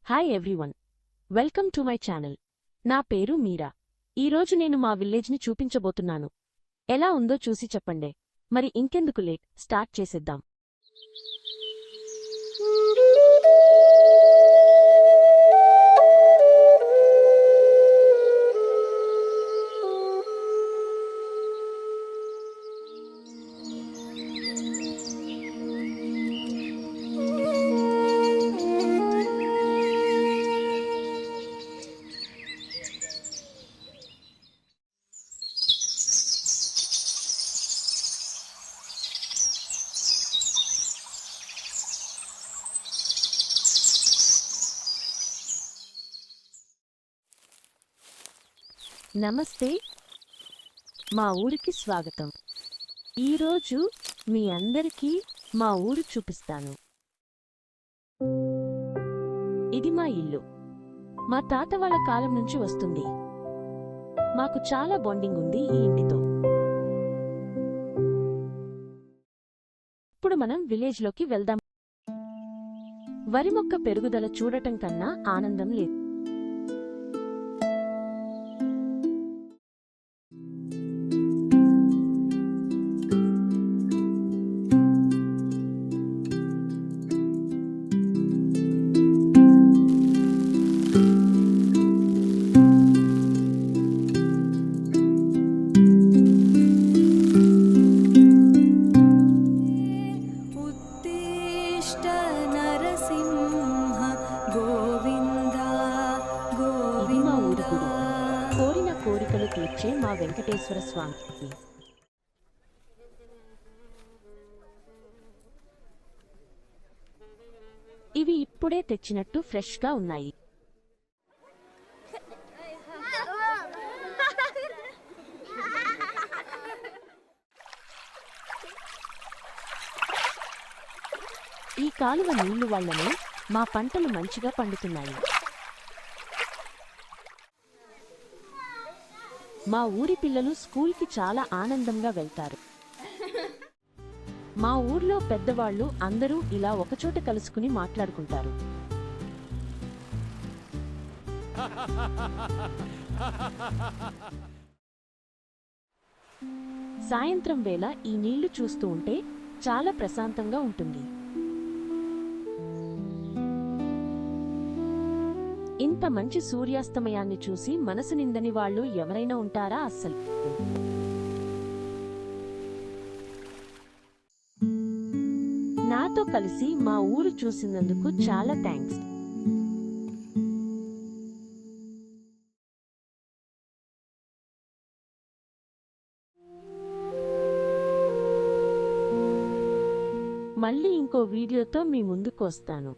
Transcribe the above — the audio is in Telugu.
Hi everyone, welcome to my channel. నా పేరు మీరా. ఈరోజు నేను మా విలేజ్ని చూపించబోతున్నాను. ఎలా ఉందో చూసి చెప్పండే. మరి ఇంకెందుకు లేట్, స్టార్ట్ చేసేద్దాం. నమస్తే, మా ఊరికి స్వాగతం. ఈరోజు మీ అందరికీ మా ఊరు చూపిస్తాను. ఇది మా ఇల్లు. మా తాత వాళ్ళ కాలం నుంచి వస్తుంది. మాకు చాలా బాండింగ్ ఉంది ఈ ఇంటితో. ఇప్పుడు మనం విలేజ్లోకి వెళ్దాం. వరి మొక్క పెరుగుదల చూడటం కన్నా ఆనందం లేదు. కోరిన కోరికలు తీర్చే మా వెంకటేశ్వర స్వామికి. ఇవి ఇప్పుడే తెచ్చినట్టు ఫ్రెష్గా ఉన్నాయి. ఈ కాలువ నీళ్లు వల్లనే మా పంటలు మంచిగా పండుతున్నాయి. మా ఊరి పిల్లలు స్కూల్కి చాలా ఆనందంగా వెళ్తారు. మా ఊర్లో పెద్దవాళ్లు అందరూ ఇలా ఒకచోట కలుసుకుని మాట్లాడుకుంటారు. సాయంత్రం వేళ ఈ నీళ్లు చూస్తూ ఉంటే చాలా ప్రశాంతంగా ఉంటుంది. ఇంత మంచి సూర్యాస్తమయాన్ని చూసి మనసు నిందని వాళ్ళు ఎవరైనా ఉంటారా? అస్సలు. నాతో కలిసి మా ఊరు చూసినందుకు చాలా థ్యాంక్స్. మళ్ళీ ఇంకో వీడియోతో మీ ముందుకు వస్తాను.